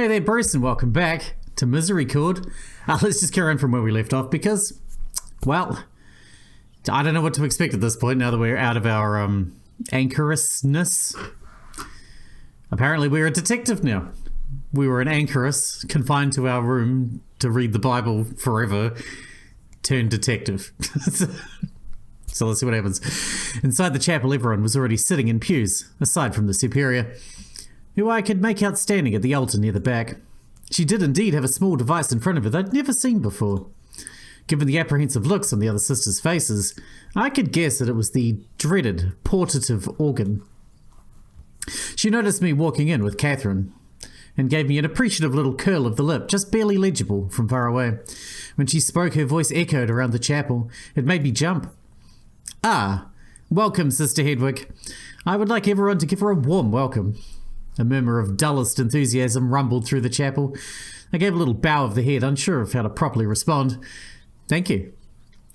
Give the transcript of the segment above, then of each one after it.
Hey there, Bruce, and welcome back to Misericorde. Let's just carry on from where we left off because, well, I don't know what to expect at this point now that we're out of our anchorousness. Apparently we're a detective now. We were an anchoress, confined to our room to read the Bible forever, turned detective. So let's see what happens. Inside the chapel, everyone was already sitting in pews, aside from the superior, who I could make out standing at the altar near the back. She did indeed have a small device in front of her that I'd never seen before. Given the apprehensive looks on the other sisters' faces, I could guess that it was the dreaded portative organ. She noticed me walking in with Catherine, and gave me an appreciative little curl of the lip, just barely legible from far away. When she spoke, her voice echoed around the chapel. It made me jump. Ah, welcome, Sister Hedwig. I would like everyone to give her a warm welcome. A murmur of dullest enthusiasm rumbled through the chapel. I gave a little bow of the head, unsure of how to properly respond. Thank you.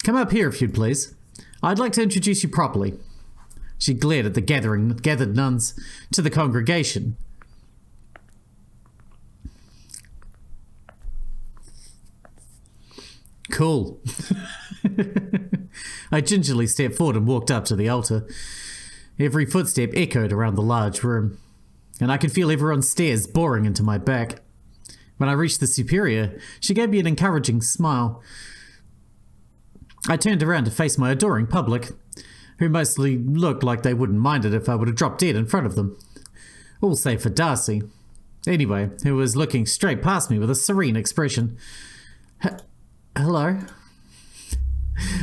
Come up here if you'd please. I'd like to introduce you properly. She glared at the gathered nuns, to the congregation. Cool. I gingerly stepped forward and walked up to the altar. Every footstep echoed around the large room, and I could feel everyone's stares boring into my back. When I reached the superior, she gave me an encouraging smile. I turned around to face my adoring public, who mostly looked like they wouldn't mind it if I would have dropped dead in front of them. All save for Darcy. Anyway, who was looking straight past me with a serene expression. Hello?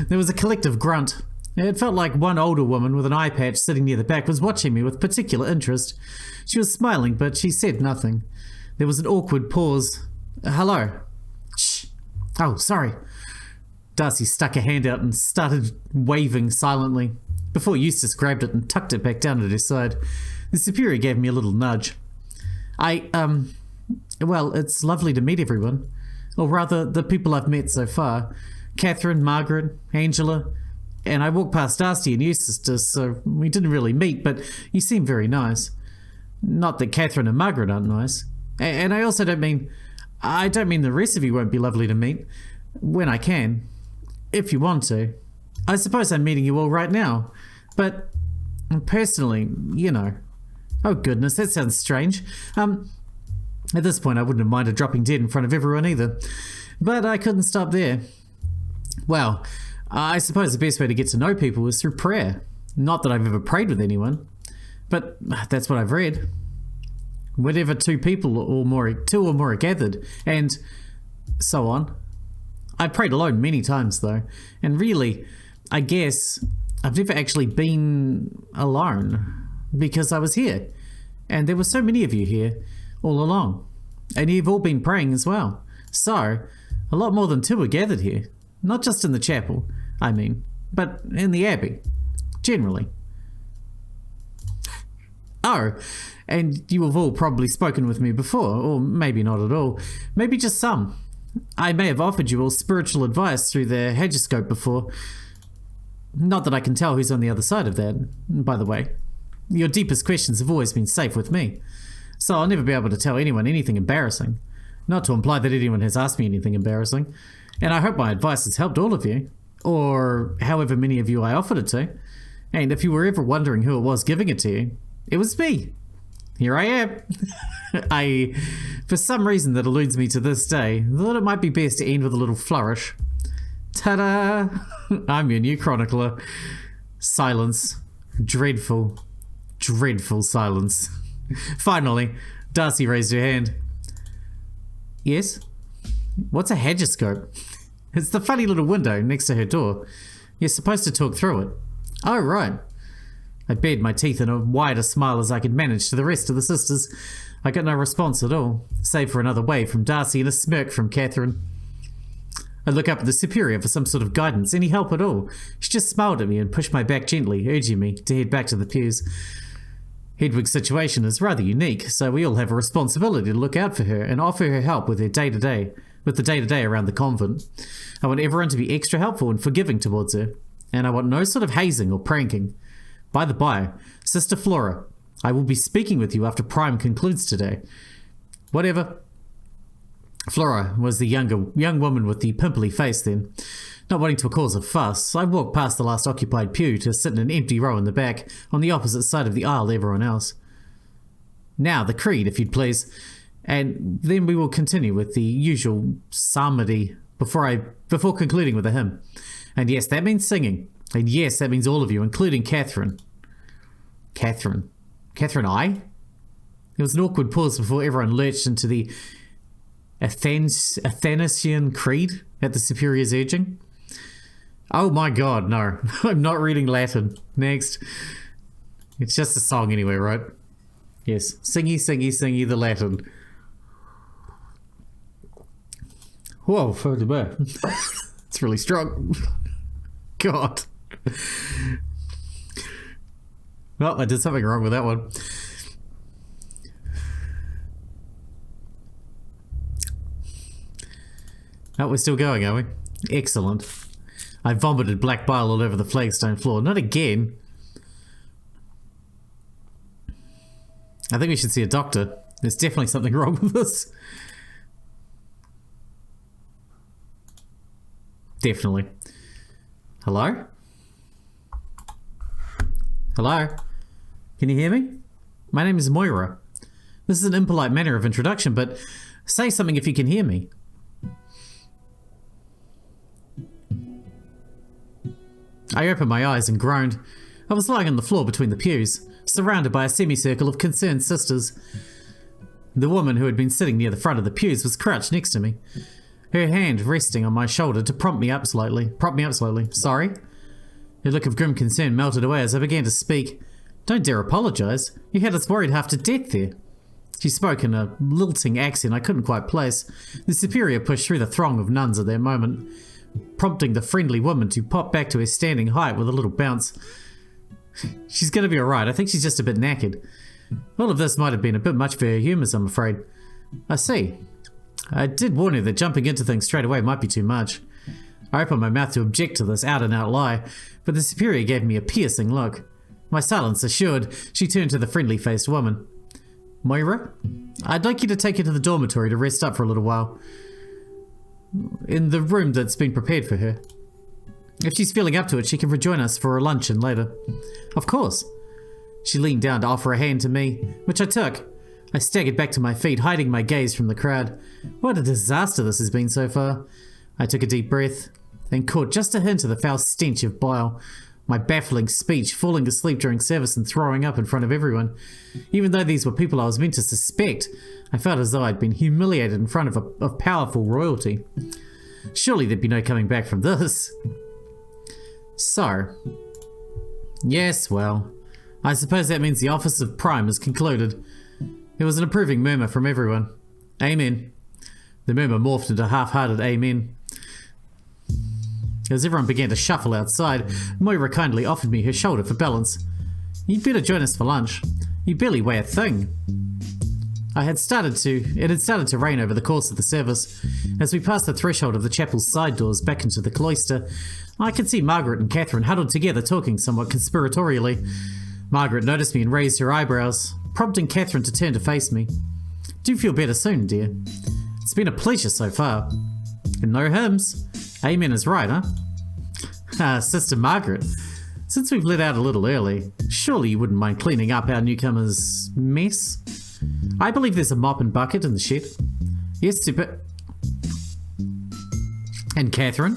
There was a collective grunt. It felt like one older woman with an eye patch sitting near the back was watching me with particular interest. She was smiling, but she said nothing. There was an awkward pause. Hello? Shh. Oh, sorry. Darcy stuck a hand out and started waving silently, before Eustace grabbed it and tucked it back down at his side. The superior gave me a little nudge. Well, it's lovely to meet everyone. Or rather, the people I've met so far. Catherine, Margaret, Angela, and I walked past Darcy and Eustace, so we didn't really meet, but you seem very nice. Not that Catherine and Margaret aren't nice. And I also don't mean the rest of you won't be lovely to meet. When I can. If you want to. I suppose I'm meeting you all right now. But, personally, you know. Oh goodness, that sounds strange. At this point I wouldn't have minded dropping dead in front of everyone either. But I couldn't stop there. Well, I suppose the best way to get to know people is through prayer. Not that I've ever prayed with anyone. But that's what I've read. Whenever two or more are gathered, and so on. I prayed alone many times though, and really, I guess, I've never actually been alone, because I was here, and there were so many of you here, all along, and you've all been praying as well. So, a lot more than two are gathered here, not just in the chapel, I mean, but in the abbey, generally. Oh, and you have all probably spoken with me before, or maybe not at all, maybe just some. I may have offered you all spiritual advice through the hagioscope before. Not that I can tell who's on the other side of that, by the way. Your deepest questions have always been safe with me, so I'll never be able to tell anyone anything embarrassing. Not to imply that anyone has asked me anything embarrassing, and I hope my advice has helped all of you, or however many of you I offered it to. And if you were ever wondering who it was giving it to you, it was me. Here I am. For some reason that eludes me to this day, thought it might be best to end with a little flourish. Ta-da! I'm your new chronicler. Silence. Dreadful, dreadful silence. Finally, Darcy raised her hand. Yes? What's a hagioscope? It's the funny little window next to her door. You're supposed to talk through it. Oh, right. I bared my teeth in a wider smile as I could manage to the rest of the sisters. I got no response at all, save for another wave from Darcy and a smirk from Catherine. I look up at the superior for some sort of guidance, any help at all. She just smiled at me and pushed my back gently, urging me to head back to the pews. Hedwig's situation is rather unique, so we all have a responsibility to look out for her and offer her help with the day-to-day around the convent. I want everyone to be extra helpful and forgiving towards her, and I want no sort of hazing or pranking. By the by, Sister Flora, I will be speaking with you after Prime concludes today. Whatever. Flora was the young woman with the pimply face then. Not wanting to cause a fuss, I walked past the last occupied pew to sit in an empty row in the back, on the opposite side of the aisle to everyone else. Now, the creed, if you'd please, and then we will continue with the usual psalmody before concluding with a hymn. And yes, that means singing. And yes, that means all of you, including Catherine. Catherine I? There was an awkward pause before everyone lurched into the Athanasian Creed at the Superior's urging. Oh my god, no. I'm not reading Latin. Next. It's just a song anyway, right? Yes. Singy, singy, singy the Latin. Whoa, it's really strong. God. Well, I did something wrong with that one. Oh, we're still going, are we? Excellent. I vomited black bile all over the flagstone floor. Not again. I think we should see a doctor. There's definitely something wrong with this. Definitely. Hello? Hello? Can you hear me? My name is Moira. This is an impolite manner of introduction, but say something if you can hear me. I opened my eyes and groaned. I was lying on the floor between the pews, surrounded by a semicircle of concerned sisters. The woman who had been sitting near the front of the pews was crouched next to me, her hand resting on my shoulder to prop me up slightly. Sorry? Her look of grim concern melted away as I began to speak. Don't dare apologize. You had us worried half to death there. She spoke in a lilting accent I couldn't quite place. The Superior pushed through the throng of nuns at that moment, prompting the friendly woman to pop back to her standing height with a little bounce. She's going to be alright. I think she's just a bit knackered. All of this might have been a bit much for her humours, I'm afraid. I see. I did warn her that jumping into things straight away might be too much. I opened my mouth to object to this out-and-out lie, but the Superior gave me a piercing look. My silence assured, she turned to the friendly-faced woman. Moira, I'd like you to take her to the dormitory to rest up for a little while. In the room that's been prepared for her. If she's feeling up to it, she can rejoin us for a luncheon later. Of course. She leaned down to offer a hand to me, which I took. I staggered back to my feet, hiding my gaze from the crowd. What a disaster this has been so far. I took a deep breath, then caught just a hint of the foul stench of bile. My baffling speech, falling asleep during service and throwing up in front of everyone. Even though these were people I was meant to suspect, I felt as though I'd been humiliated in front of powerful royalty. Surely there'd be no coming back from this. So, yes, well, I suppose that means the office of Prime is concluded. There was an approving murmur from everyone. Amen. The murmur morphed into a half-hearted amen. As everyone began to shuffle outside, Moira kindly offered me her shoulder for balance. You'd better join us for lunch. You barely weigh a thing. It had started to rain over the course of the service. As we passed the threshold of the chapel's side doors back into the cloister, I could see Margaret and Catherine huddled together talking somewhat conspiratorially. Margaret noticed me and raised her eyebrows, prompting Catherine to turn to face me. Do feel better soon, dear. It's been a pleasure so far. And no hymns. Amen is right, huh? Sister Margaret, since we've let out a little early, surely you wouldn't mind cleaning up our newcomer's mess? I believe there's a mop and bucket in the shed. Yes, super. And Catherine?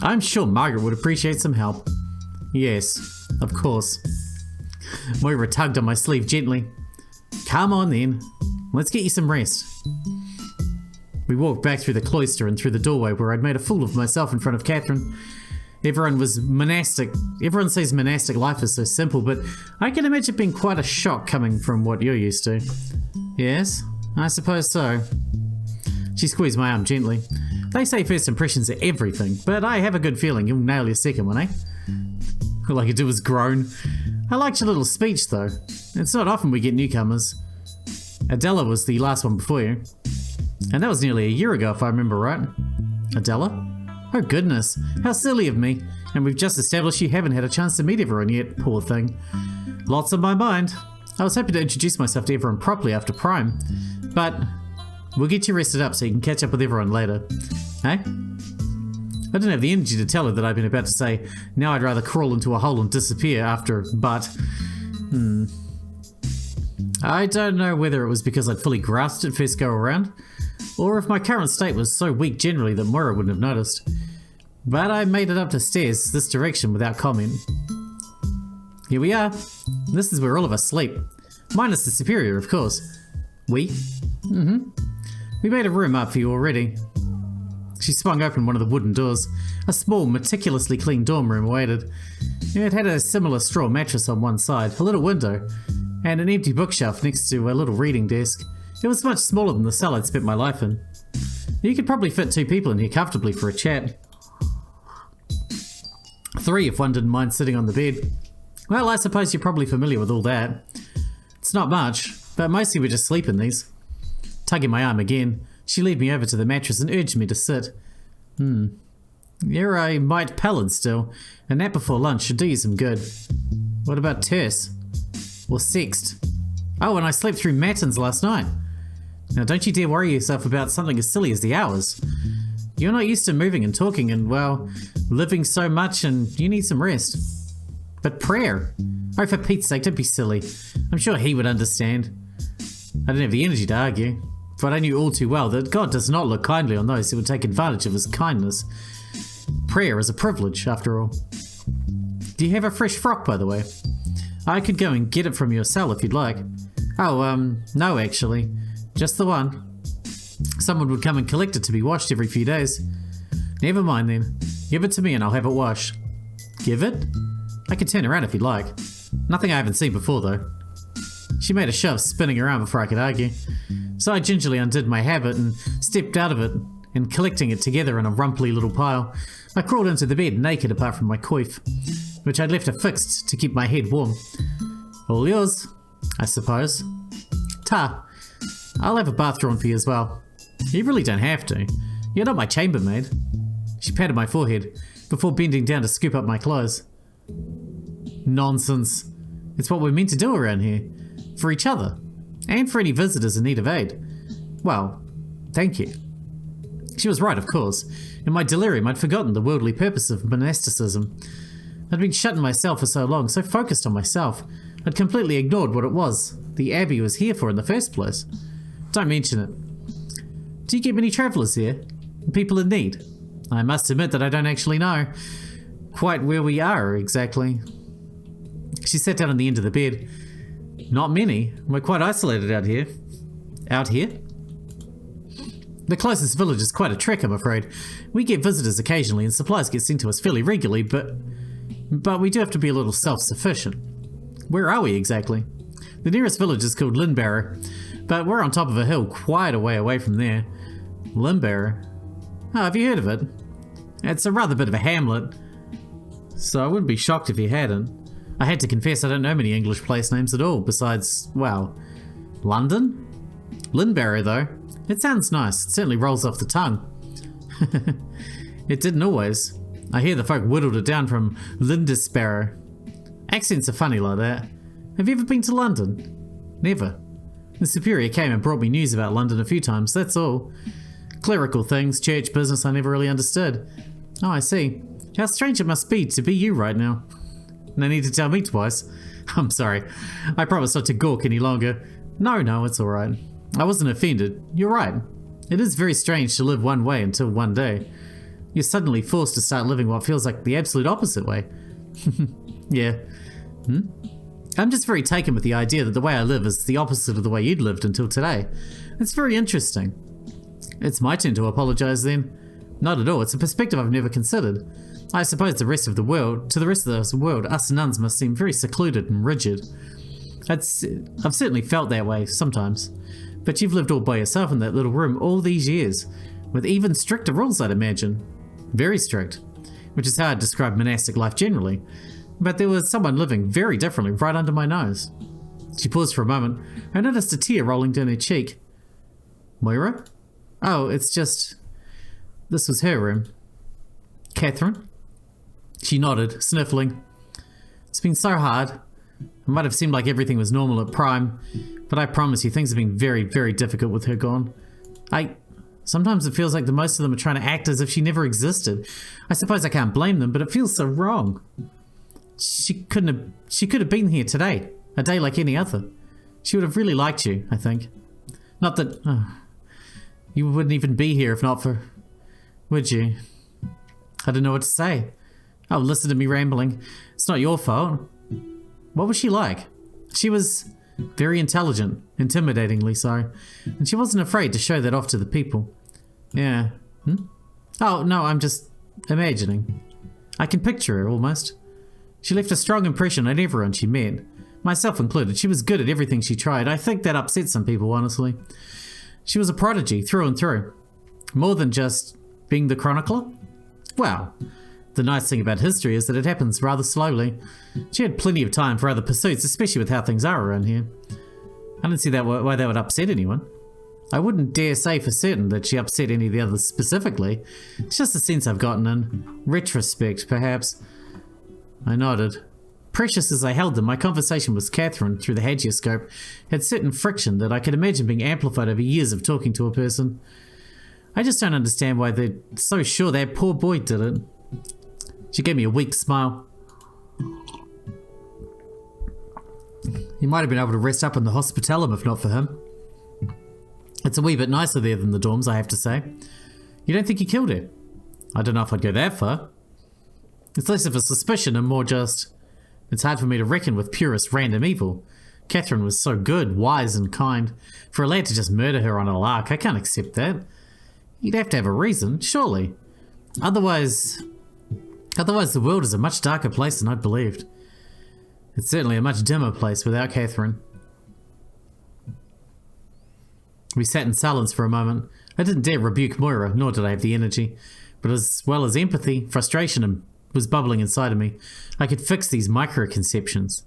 I'm sure Margaret would appreciate some help. Yes, of course. Moira tugged on my sleeve gently. Come on then, let's get you some rest. We walked back through the cloister and through the doorway where I'd made a fool of myself in front of Catherine. Everyone was monastic. Everyone says monastic life is so simple, but I can imagine it being quite a shock coming from what you're used to. Yes, I suppose so. She squeezed my arm gently. They say first impressions are everything, but I have a good feeling you'll nail your second one, eh? All I could do was groan. I liked your little speech, though. It's not often we get newcomers. Adela was the last one before you. And that was nearly a year ago, if I remember right. Adela? Oh goodness, how silly of me. And we've just established you haven't had a chance to meet everyone yet, poor thing. Lots on my mind. I was happy to introduce myself to everyone properly after Prime. But We'll get you rested up so you can catch up with everyone later. Hey? I didn't have the energy to tell her that I'd been about to say, now I'd rather crawl into a hole and disappear after, but... I don't know whether it was because I'd fully grasped it first go around, or if my current state was so weak generally that Moira wouldn't have noticed. But I made it up the stairs this direction without comment. Here we are. This is where all of us sleep. Minus the superior, of course. We? We made a room up for you already. She swung open one of the wooden doors. A small, meticulously clean dorm room awaited. It had a similar straw mattress on one side, a little window, and an empty bookshelf next to a little reading desk. It was much smaller than the cell I'd spent my life in. You could probably fit 2 people in here comfortably for a chat. 3 if one didn't mind sitting on the bed. Well, I suppose you're probably familiar with all that. It's not much, but mostly we just sleep in these. Tugging my arm again, she led me over to the mattress and urged me to sit. You're a mite pallid still. A nap before lunch should do you some good. What about terse? Or sexed? Oh, and I slept through matins last night. Now don't you dare worry yourself about something as silly as the hours. You're not used to moving and talking and, well, living so much, and you need some rest. But prayer? Oh, for Pete's sake, don't be silly. I'm sure he would understand. I didn't have the energy to argue, but I knew all too well that God does not look kindly on those who would take advantage of his kindness. Prayer is a privilege, after all. Do you have a fresh frock, by the way? I could go and get it from your cell if you'd like. Oh, no actually. Just the one. Someone would come and collect it to be washed every few days. Never mind then. Give it to me and I'll have it washed. Give it? I can turn around if you'd like. Nothing I haven't seen before though. She made a shove, spinning around before I could argue. So I gingerly undid my habit and stepped out of it, and collecting it together in a rumply little pile, I crawled into the bed naked apart from my coif, which I'd left affixed to keep my head warm. All yours, I suppose. Ta. I'll have a bath drawn for you as well. You really don't have to. You're not my chambermaid. She patted my forehead before bending down to scoop up my clothes. Nonsense. It's what we're meant to do around here. For each other. And for any visitors in need of aid. Well, thank you. She was right, of course. In my delirium, I'd forgotten the worldly purpose of monasticism. I'd been shut in myself for so long, so focused on myself, I'd completely ignored what it was the Abbey was here for in the first place. Don't mention it. Do you get many travellers here? People in need? I must admit that I don't actually know quite where we are exactly. She sat down on the end of the bed. Not many. We're quite isolated out here. Out here? The closest village is quite a trek, I'm afraid. We get visitors occasionally and supplies get sent to us fairly regularly, but we do have to be a little self-sufficient. Where are we exactly? The nearest village is called Lynbarrow, but we're on top of a hill quite a way away from there. Lynbarrow? Oh, have you heard of it? It's a rather bit of a hamlet, so I wouldn't be shocked if you hadn't. I had to confess I don't know many English place names at all, besides, well, London? Lynbarrow, though. It sounds nice. It certainly rolls off the tongue. It didn't always. I hear the folk whittled it down from Lindisbarrow. Accents are funny like that. Have you ever been to London? Never. The superior came and brought me news about London a few times, that's all. Clerical things, church business I never really understood. Oh, I see. How strange it must be to be you right now. No need to tell me twice. I'm sorry. I promise not to gawk any longer. No, it's alright. I wasn't offended. You're right. It is very strange to live one way until one day you're suddenly forced to start living what feels like the absolute opposite way. Yeah. I'm just very taken with the idea that the way I live is the opposite of the way you'd lived until today. It's very interesting. It's my turn to apologize then. Not at all. It's a perspective I've never considered. I suppose to the rest of the world, us nuns must seem very secluded and rigid. I've certainly felt that way sometimes. But you've lived all by yourself in that little room all these years, with even stricter rules, I'd imagine. Very strict, which is how I'd describe monastic life generally. But there was someone living very differently right under my nose. She paused for a moment. I noticed a tear rolling down her cheek. Moira? Oh, it's just... This was her room. Catherine? She nodded, sniffling. It's been so hard. It might have seemed like everything was normal at Prime, but I promise you things have been very, very difficult with her gone. Sometimes it feels like the most of them are trying to act as if she never existed. I suppose I can't blame them, but it feels so wrong. She could have been here today, a day like any other. She would have really liked you, I think. Not that... you wouldn't even be here if not for... Would you? I don't know what to say. Oh, listen to me rambling. It's not your fault. What was she like? She was very intelligent, intimidatingly so. And she wasn't afraid to show that off to the people. Yeah. Oh, no, I'm just imagining. I can picture her, almost. She left a strong impression on everyone she met. Myself included. She was good at everything she tried. I think that upset some people, honestly. She was a prodigy, through and through. More than just being the chronicler. Well, the nice thing about history is that it happens rather slowly. She had plenty of time for other pursuits, especially with how things are around here. I don't see why that would upset anyone. I wouldn't dare say for certain that she upset any of the others specifically. It's just a sense I've gotten in retrospect, perhaps. I nodded. Precious as I held them, my conversation with Catherine through the hagioscope had certain friction that I could imagine being amplified over years of talking to a person. I just don't understand why they're so sure that poor boy did it. She gave me a weak smile. He might have been able to rest up in the hospitalum if not for him. It's a wee bit nicer there than the dorms, I have to say. You don't think he killed her? I don't know if I'd go that far. It's less of a suspicion and more just... It's hard for me to reckon with purest random evil. Catherine was so good, wise and kind. For a lad to just murder her on a lark, I can't accept that. You'd have to have a reason, surely. Otherwise the world is a much darker place than I'd believed. It's certainly a much dimmer place without Catherine. We sat in silence for a moment. I didn't dare rebuke Moira, nor did I have the energy. But as well as empathy, frustration was bubbling inside of me. I could fix these misconceptions.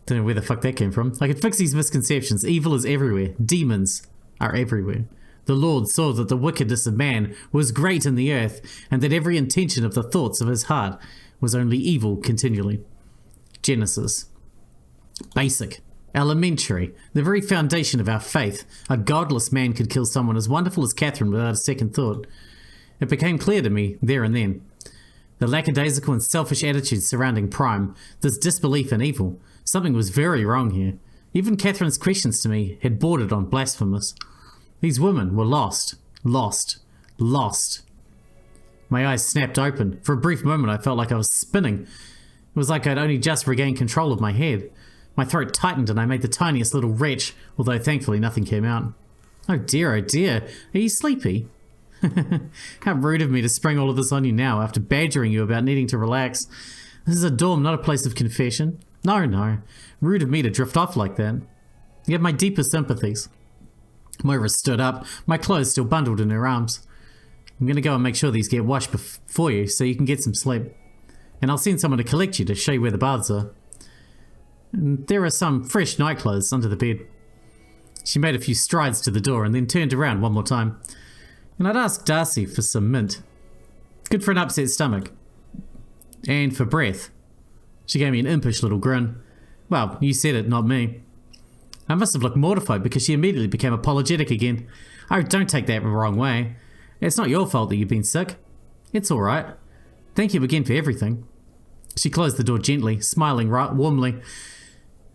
Don't know where the fuck that came from. I could fix these misconceptions. Evil is everywhere. Demons are everywhere. The Lord saw that the wickedness of man was great in the earth, and that every intention of the thoughts of his heart was only evil continually. Genesis. Basic. Elementary. The very foundation of our faith. A godless man could kill someone as wonderful as Catherine without a second thought. It became clear to me, there and then. The lackadaisical and selfish attitudes surrounding Prime, this disbelief in evil. Something was very wrong here. Even Catherine's questions to me had bordered on blasphemous. These women were lost. Lost. Lost. My eyes snapped open. For a brief moment I felt like I was spinning. It was like I'd only just regained control of my head. My throat tightened and I made the tiniest little retch, although thankfully nothing came out. Oh dear, are you sleepy? How rude of me to spring all of this on you now after badgering you about needing to relax. This is a dorm, not a place of confession. No. Rude of me to drift off like that. You have my deepest sympathies. Moira stood up, my clothes still bundled in her arms. I'm going to go and make sure these get washed for you so you can get some sleep. And I'll send someone to collect you to show you where the baths are. And there are some fresh nightclothes under the bed. She made a few strides to the door and then turned around one more time. And I'd asked Darcy for some mint. Good for an upset stomach. And for breath. She gave me an impish little grin. Well, you said it, not me. I must have looked mortified because she immediately became apologetic again. Oh, don't take that the wrong way. It's not your fault that you've been sick. It's alright. Thank you again for everything. She closed the door gently, smiling warmly.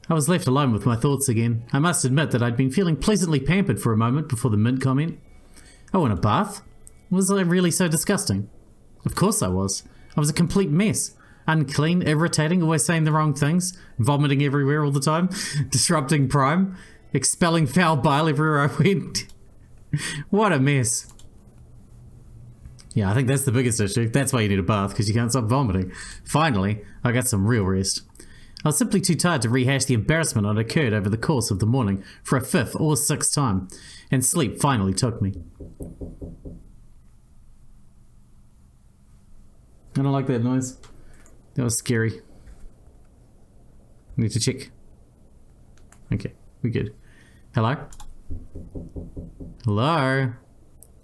I was left alone with my thoughts again. I must admit that I'd been feeling pleasantly pampered for a moment before the mint comment. Oh, in a bath? Was I really so disgusting? Of course I was. I was a complete mess. Unclean, irritating, always saying the wrong things, vomiting everywhere all the time, disrupting Prime, expelling foul bile everywhere I went. What a mess. Yeah, I think that's the biggest issue. That's why you need a bath, because you can't stop vomiting. Finally, I got some real rest. I was simply too tired to rehash the embarrassment that occurred over the course of the morning for a fifth or sixth time, and sleep finally took me. I don't like that noise. That was scary. Need to check. Okay, we're good. Hello? Hello?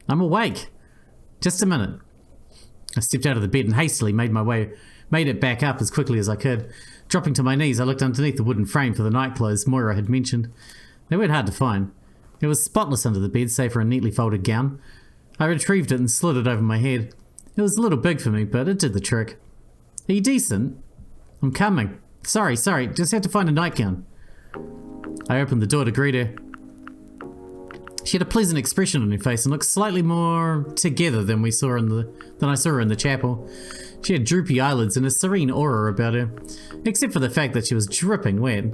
I'm awake. Just a minute. I stepped out of the bed and hastily made it back up as quickly as I could. Dropping to my knees, I looked underneath the wooden frame for the nightclothes Moira had mentioned. They weren't hard to find. It was spotless under the bed, save for a neatly folded gown. I retrieved it and slid it over my head. It was a little big for me, but it did the trick. Are you decent? I'm coming. Sorry, just had to find a nightgown. I opened the door to greet her. She had a pleasant expression on her face and looked slightly more together than I saw her in the chapel. She had droopy eyelids and a serene aura about her, except for the fact that she was dripping wet.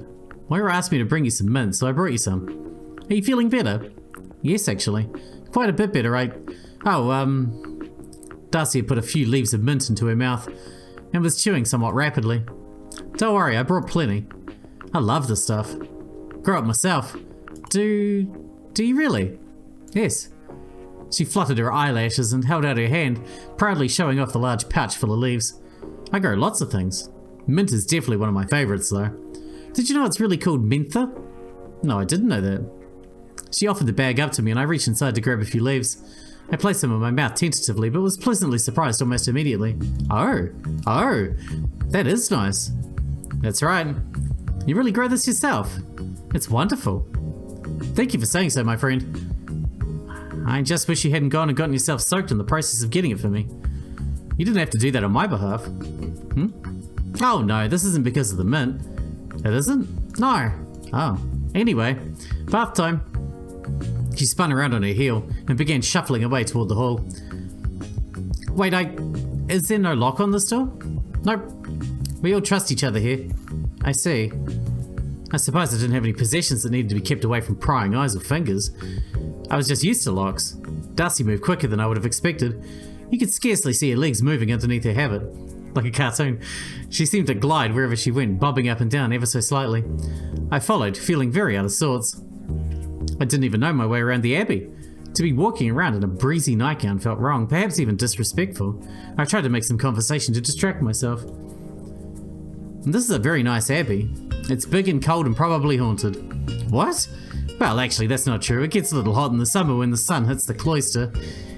Moira asked me to bring you some mint, so I brought you some. Are you feeling better? Yes, actually. Quite a bit better. Darcy had put a few leaves of mint into her mouth and was chewing somewhat rapidly. Don't worry, I brought plenty. I love this stuff. Grew up myself. Do you really? Yes. She fluttered her eyelashes and held out her hand, proudly showing off the large pouch full of leaves. I grow lots of things. Mint is definitely one of my favourites, though. Did you know it's really called mentha? No, I didn't know that. She offered the bag up to me and I reached inside to grab a few leaves. I placed them in my mouth tentatively, but was pleasantly surprised almost immediately. Oh, that is nice. That's right. You really grow this yourself. It's wonderful. Thank you for saying so, my friend. I just wish you hadn't gone and gotten yourself soaked in the process of getting it for me. You didn't have to do that on my behalf. Oh no, this isn't because of the mint. It isn't? No. Oh. Anyway, bath time. She spun around on her heel and began shuffling away toward the hall. Wait, is there no lock on this door? Nope. We all trust each other here. I see. I suppose I didn't have any possessions that needed to be kept away from prying eyes or fingers. I was just used to locks. Darcy moved quicker than I would have expected. You could scarcely see her legs moving underneath her habit. Like a cartoon. She seemed to glide wherever she went, bobbing up and down ever so slightly. I followed, feeling very out of sorts. I didn't even know my way around the Abbey. To be walking around in a breezy nightgown felt wrong, perhaps even disrespectful. I tried to make some conversation to distract myself. This is a very nice abbey. It's big and cold and probably haunted. What? Well, actually, that's not true. It gets a little hot in the summer when the sun hits the cloister,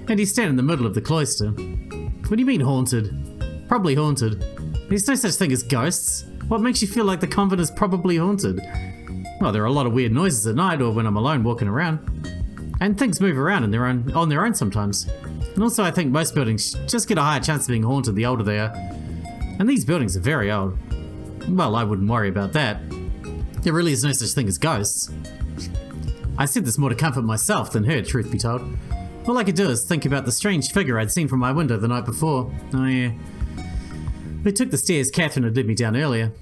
and you stand in the middle of the cloister. What do you mean haunted? Probably haunted. There's no such thing as ghosts. What makes you feel like the convent is probably haunted? Well, there are a lot of weird noises at night or when I'm alone walking around. And things move around on their own sometimes. And also I think most buildings just get a higher chance of being haunted the older they are. And these buildings are very old. Well, I wouldn't worry about that. There really is no such thing as ghosts. I said this more to comfort myself than her, truth be told. All I could do is think about the strange figure I'd seen from my window the night before. Oh yeah. We took the stairs Catherine had led me down earlier.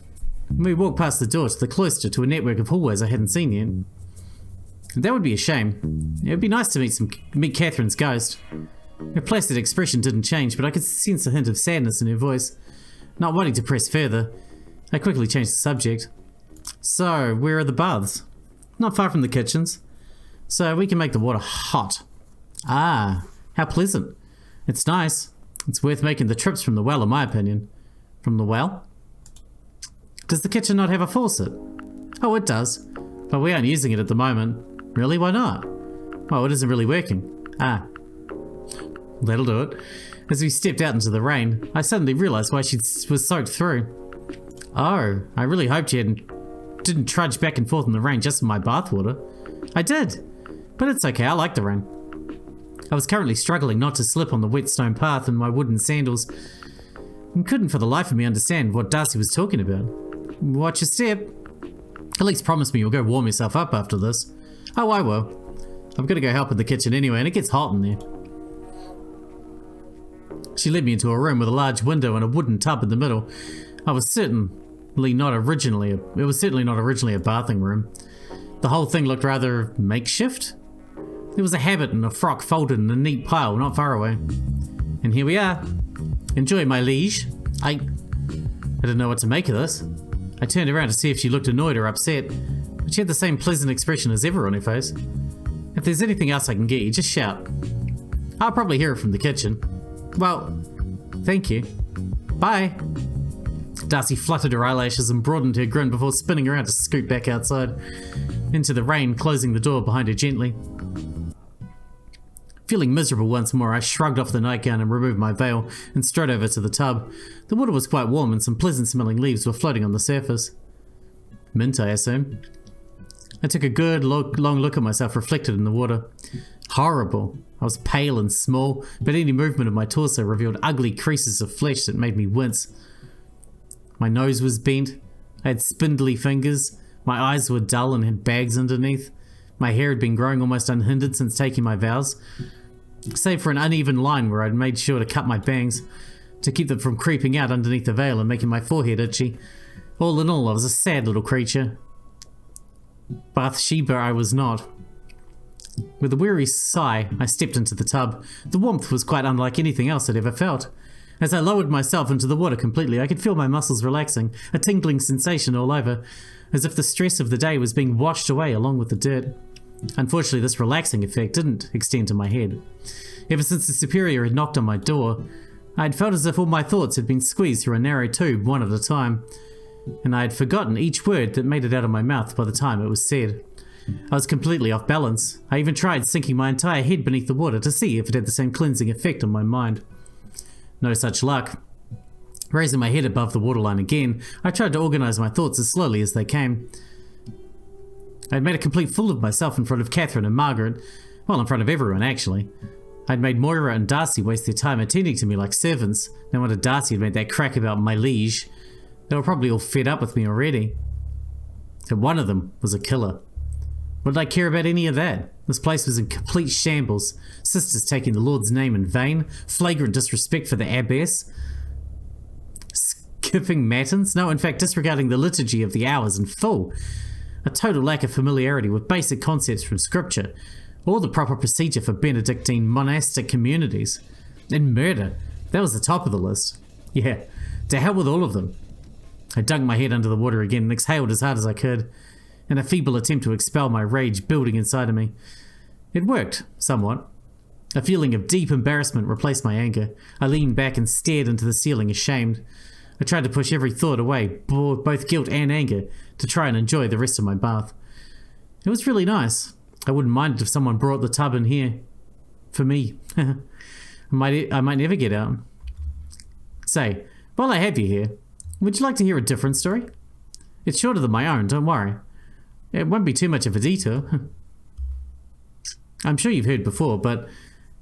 We walked past the door to the cloister to a network of hallways I hadn't seen yet. That would be a shame. It would be nice to meet Catherine's ghost. Her placid expression didn't change, but I could sense a hint of sadness in her voice. Not wanting to press further, I quickly changed the subject. So, where are the baths? Not far from the kitchens. So we can make the water hot. Ah, how pleasant. It's nice. It's worth making the trips from the well, in my opinion. From the well? Does the kitchen not have a faucet? Oh, it does. But we aren't using it at the moment. Really? Why not? Well, it isn't really working. Ah. That'll do it. As we stepped out into the rain, I suddenly realized why she was soaked through. Oh, I really hoped you didn't trudge back and forth in the rain just for my bathwater. I did. But it's okay, I like the rain. I was currently struggling not to slip on the wet stone path in my wooden sandals and couldn't for the life of me understand what Darcy was talking about. Watch your step. At least promise me you'll go warm yourself up after this. Oh, I will. I've got to go help in the kitchen anyway, and it gets hot in there. She led me into a room with a large window and a wooden tub in the middle. It was certainly not originally a bathing room. The whole thing looked rather makeshift. There was a habit and a frock folded in a neat pile not far away. And here we are. Enjoy, my liege. I didn't know what to make of this. I turned around to see if she looked annoyed or upset, but she had the same pleasant expression as ever on her face. If there's anything else I can get you, just shout. I'll probably hear it from the kitchen. Well, thank you. Bye. Darcy fluttered her eyelashes and broadened her grin before spinning around to scoot back outside, into the rain, closing the door behind her gently. Feeling miserable once more, I shrugged off the nightgown and removed my veil and strode over to the tub. The water was quite warm and some pleasant-smelling leaves were floating on the surface. Mint, I assume. I took a good long look at myself reflected in the water. Horrible. I was pale and small, but any movement of my torso revealed ugly creases of flesh that made me wince. My nose was bent. I had spindly fingers. My eyes were dull and had bags underneath. My hair had been growing almost unhindered since taking my vows, save for an uneven line where I'd made sure to cut my bangs to keep them from creeping out underneath the veil and making my forehead itchy. All in all, I was a sad little creature. Bathsheba I was not. With a weary sigh, I stepped into the tub. The warmth was quite unlike anything else I'd ever felt. As I lowered myself into the water completely, I could feel my muscles relaxing, a tingling sensation all over, as if the stress of the day was being washed away along with the dirt. Unfortunately, this relaxing effect didn't extend to my head. Ever since the superior had knocked on my door, I had felt as if all my thoughts had been squeezed through a narrow tube one at a time, and I had forgotten each word that made it out of my mouth by the time it was said. I was completely off balance. I even tried sinking my entire head beneath the water to see if it had the same cleansing effect on my mind. No such luck. Raising my head above the waterline again, I tried to organize my thoughts as slowly as they came. I had made a complete fool of myself in front of Catherine and Margaret. Well, in front of everyone, actually. I'd made Moira and Darcy waste their time attending to me like servants. No wonder Darcy had made that crack about my liege. They were probably all fed up with me already. And one of them was a killer. What did I care about any of that? This place was in complete shambles. Sisters taking the Lord's name in vain. Flagrant disrespect for the abbess. Skipping matins? No, in fact, disregarding the liturgy of the hours in full. A total lack of familiarity with basic concepts from scripture. Or the proper procedure for Benedictine monastic communities. And murder. That was the top of the list. Yeah, to hell with all of them. I dug my head under the water again and exhaled as hard as I could, in a feeble attempt to expel my rage building inside of me. It worked, somewhat. A feeling of deep embarrassment replaced my anger. I leaned back and stared into the ceiling, ashamed. I tried to push every thought away, both guilt and anger, to try and enjoy the rest of my bath. It was really nice. I wouldn't mind it if someone brought the tub in here. For me. I might never get out. Say, while I have you here, would you like to hear a different story? It's shorter than my own, don't worry. It won't be too much of a detour. I'm sure you've heard before, but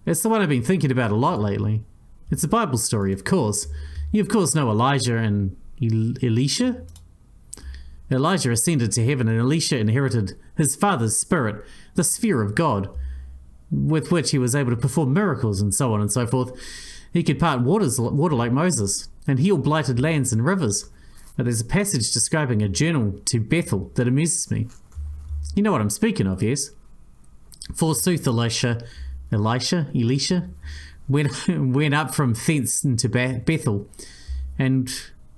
it's the one I've been thinking about a lot lately. It's a Bible story, of course. You, of course, know Elijah and Elisha? Elijah ascended to heaven, and Elisha inherited his father's spirit, the sphere of God, with which he was able to perform miracles and so on and so forth. He could part water like Moses, and heal blighted lands and rivers. But there's a passage describing a journey to Bethel that amuses me. You know what I'm speaking of, yes? Forsooth, Elisha went up from thence into Bethel. And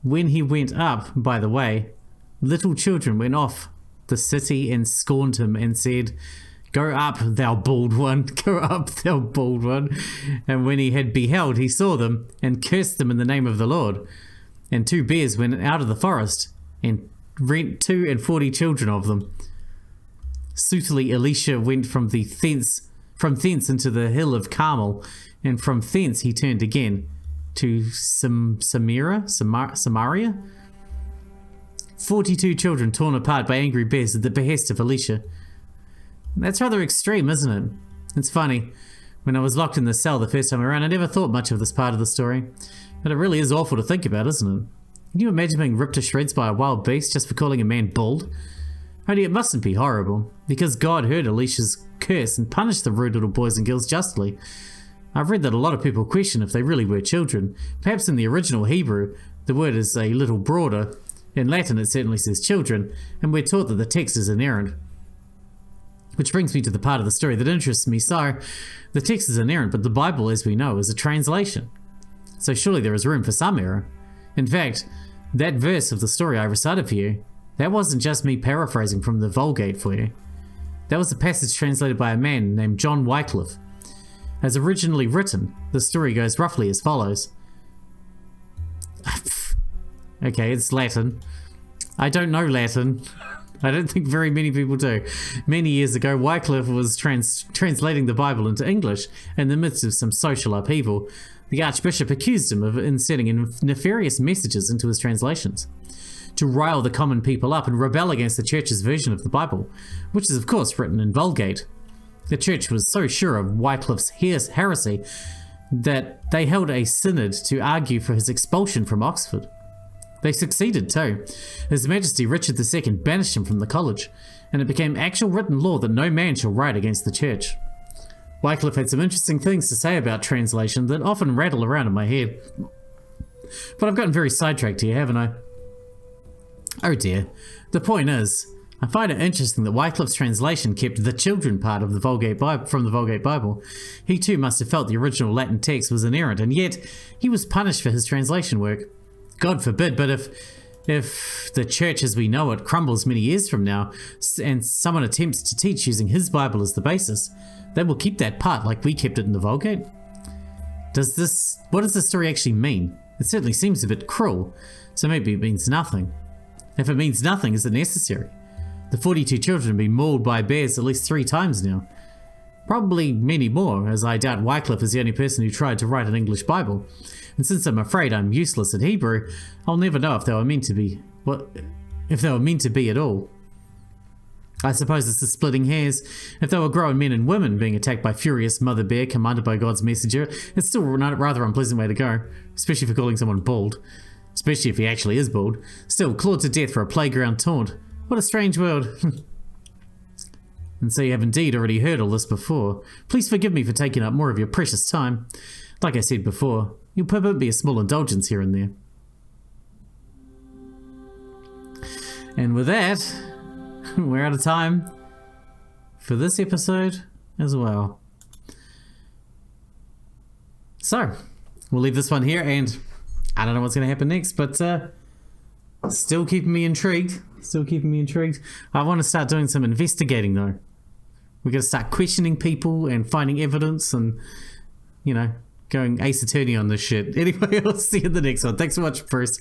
when he went up, by the way, little children went off the city and scorned him and said, "Go up, thou bald one, go up, thou bald one." And when he had beheld, he saw them and cursed them in the name of the Lord. And 2 bears went out of the forest and rent 42 children of them. Soothly, Elisha went from thence into the hill of Carmel, and from thence he turned again to Samaria. 42 children torn apart by angry bears at the behest of Elisha. That's rather extreme, isn't it? It's funny. When I was locked in the cell the first time around, I never thought much of this part of the story. But it really is awful to think about, isn't it? Can you imagine being ripped to shreds by a wild beast just for calling a man bald? Only it mustn't be horrible, because God heard Elisha's curse and punished the rude little boys and girls justly. I've read that a lot of people question if they really were children. Perhaps in the original Hebrew, the word is a little broader. In Latin, it certainly says children, and we're taught that the text is inerrant. Which brings me to the part of the story that interests me. So, the text is inerrant, but the Bible, as we know, is a translation. So surely there is room for some error. In fact, that verse of the story I recited for you, that wasn't just me paraphrasing from the Vulgate for you. That was a passage translated by a man named John Wycliffe. As originally written, the story goes roughly as follows. Okay, it's Latin. I don't know Latin. I don't think very many people do. Many years ago, Wycliffe was translating the Bible into English in the midst of some social upheaval. The Archbishop accused him of inserting nefarious messages into his translations. to rile the common people up and rebel against the church's version of the Bible, which is of course written in Vulgate. The church was so sure of Wycliffe's heresy that they held a synod to argue for his expulsion from Oxford. They succeeded too. His Majesty Richard II banished him from the college, and it became actual written law that no man shall write against the church. Wycliffe had some interesting things to say about translation that often rattle around in my head. But I've gotten very sidetracked here, haven't I? Oh dear. The point is, I find it interesting that Wycliffe's translation kept the children part of the Vulgate Bible from the Vulgate Bible. He too must have felt the original Latin text was inerrant, and yet he was punished for his translation work. God forbid, but if the church as we know it crumbles many years from now, and someone attempts to teach using his Bible as the basis, they will keep that part like we kept it in the Vulgate. What does this story actually mean? It certainly seems a bit cruel, so maybe it means nothing. If it means nothing, is it necessary? The 42 children have been mauled by bears at least 3 times now. Probably many more, as I doubt Wycliffe is the only person who tried to write an English Bible. And since I'm afraid I'm useless at Hebrew, I'll never know if they were meant to be. If they were meant to be at all. I suppose this is splitting hairs. If they were grown men and women being attacked by furious mother bear commanded by God's messenger, it's still a rather unpleasant way to go, especially for calling someone bald. Especially if he actually is bald. Still, clawed to death for a playground taunt. What a strange world. And so you have indeed already heard all this before. Please forgive me for taking up more of your precious time. Like I said before, you'll permit me a small indulgence here and there. And with that, we're out of time for this episode as well. So, we'll leave this one here, and I don't know what's going to happen next, but still keeping me intrigued. I want to start doing some investigating, though. We're going to start questioning people and finding evidence and, going ace attorney on this shit. Anyway, I'll see you in the next one. Thanks so much, Bruce.